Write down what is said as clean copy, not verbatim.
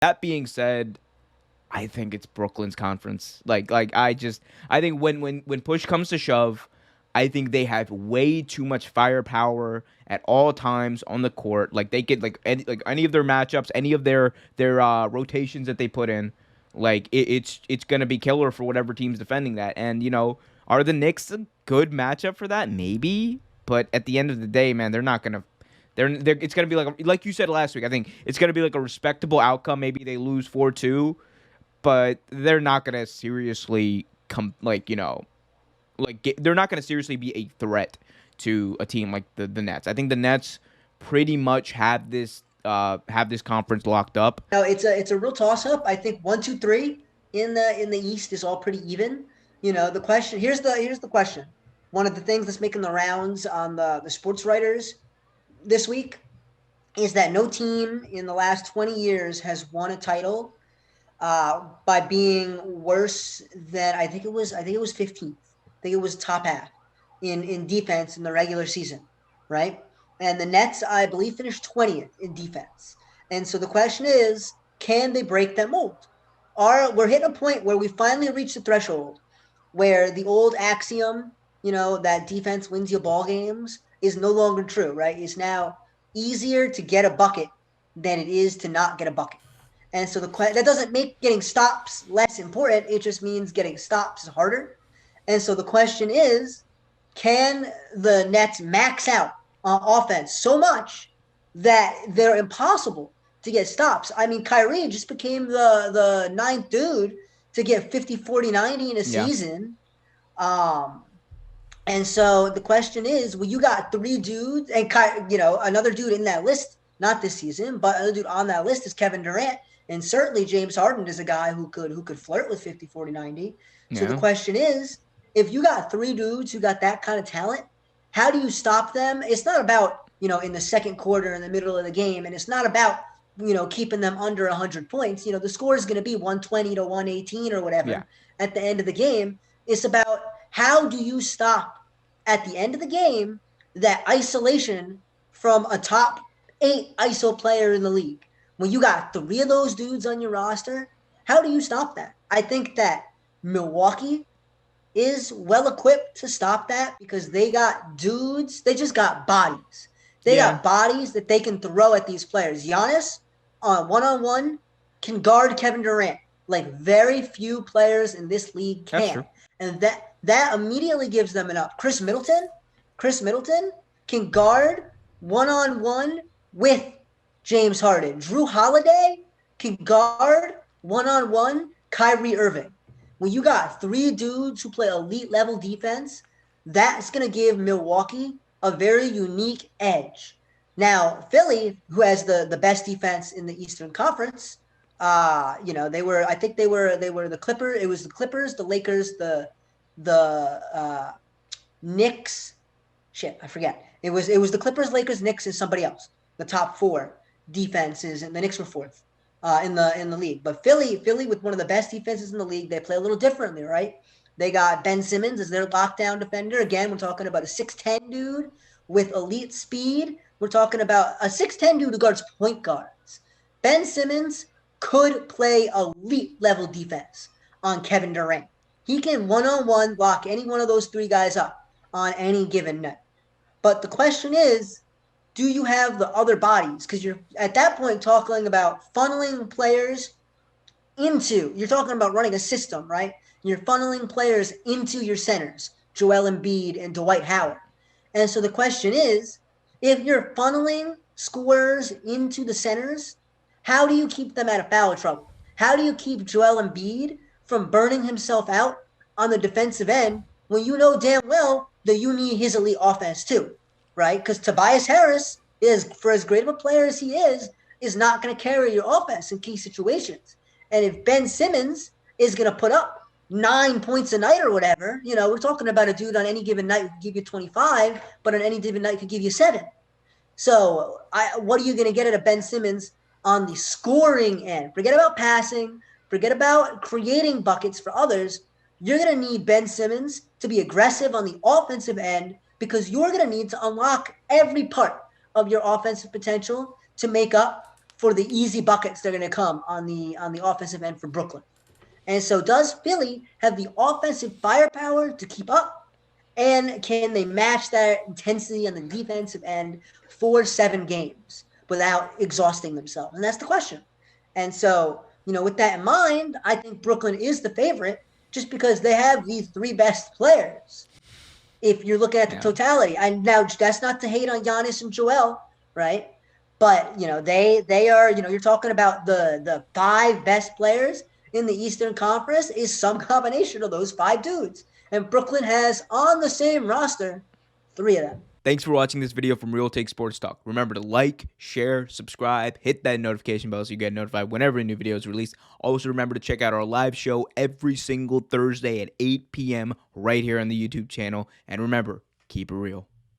That being said, I think it's Brooklyn's conference. I think when push comes to shove, I think they have way too much firepower at all times on the court. Like they could like any of their matchups, any of their rotations that they put in, it's gonna be killer for whatever team's defending that. And are the Knicks a good matchup for that? Maybe, but at the end of the day, man, they're not gonna. They're it's gonna be like you said last week. I think it's gonna be like a respectable outcome. Maybe they lose 4-2, but they're not gonna seriously come they're not gonna seriously be a threat to a team like the Nets. I think the Nets pretty much have this conference locked up. No, it's a real toss up. I think 1, 2, 3 in the East is all pretty even. The question here's the question. One of the things that's making the rounds on the sports writers this week is that no team in the last 20 years has won a title by being worse than I think it was 15th. I think it was top half in defense in the regular season, right? And the Nets, I believe, finished 20th in defense. And so the question is, can they break that mold? We're hitting a point where we finally reached the threshold where the old axiom, that defense wins you ball games, is no longer true, right? It's now easier to get a bucket than it is to not get a bucket. And so that doesn't make getting stops less important. It just means getting stops is harder. And so the question is, can the Nets max out on offense so much that they're impossible to get stops? I mean, Kyrie just became the ninth dude to get 50, 40, 90 in a Yeah, season. Um, and so the question is, well, you got three dudes, and another dude in that list, not this season, but another dude on that list is Kevin Durant, and certainly James Harden is a guy who could flirt with 50, 40, 90. So the yeah, question is, if you got three dudes who got that kind of talent, how do you stop them? It's not about in the second quarter in the middle of the game, and it's not about keeping them under 100 points. The score is going to be 120 to 118 or yeah. whatever at the end of the game. It's about how do you stop at the end of the game that isolation from a top 8 ISO player in the league. When you got three of those dudes on your roster, how do you stop that? I think that Milwaukee is well equipped to stop that because they got dudes, they just got bodies. They Yeah, got bodies that they can throw at these players. Giannis, on one can guard Kevin Durant like very few players in this league that's can. true. And that immediately gives them enough. Chris Middleton can guard one with James Harden. Drew Holiday can guard one Kyrie Irving. When you got three dudes who play elite level defense, that's going to give Milwaukee a very unique edge. Now, Philly, who has the best defense in the Eastern Conference, they were I think they were the Clippers. It was the Clippers, the Lakers, the Knicks. Shit, I forget. It was the Clippers, Lakers, Knicks, and somebody else. The top four defenses, and the Knicks were fourth in the league. But Philly with one of the best defenses in the league, they play a little differently, right? They got Ben Simmons as their lockdown defender. Again, we're talking about a 6'10 dude with elite speed. We're talking about a 6'10 dude who guards point guards. Ben Simmons could play elite level defense on Kevin Durant. He can one-on-one lock any one of those three guys up on any given night. But the question is, do you have the other bodies? Because you're at that point talking about funneling players you're talking about running a system, right? You're funneling players into your centers, Joel Embiid and Dwight Howard. And so the question is, if you're funneling scorers into the centers, how do you keep them out of foul trouble? How do you keep Joel Embiid from burning himself out on the defensive end when you know damn well that you need his elite offense too, right? Because Tobias Harris is, for as great of a player as he is not going to carry your offense in key situations. And if Ben Simmons is going to put up 9 points a night or whatever, we're talking about a dude on any given night who could give you 25, but on any given night could give you 7. So what are you going to get out of Ben Simmons on the scoring end? Forget about passing. Forget about creating buckets for others. You're going to need Ben Simmons to be aggressive on the offensive end because you're going to need to unlock every part of your offensive potential to make up for the easy buckets that are going to come on the offensive end for Brooklyn. And so does Philly have the offensive firepower to keep up? And can they match that intensity on the defensive end for 7 games without exhausting themselves? And that's the question. And so, with that in mind, I think Brooklyn is the favorite just because they have these 3 best players. If you're looking at the totality, and now that's not to hate on Giannis and Joel, right? But they are. You're talking about the 5 best players in the Eastern Conference is some combination of those 5 dudes, and Brooklyn has on the same roster 3 of them. Thanks for watching this video from Real Take Sports Talk. Remember to like, share, subscribe, hit that notification bell so you get notified whenever a new video is released. Also, remember to check out our live show every single Thursday at 8 p.m. right here on the YouTube channel. And remember, keep it real.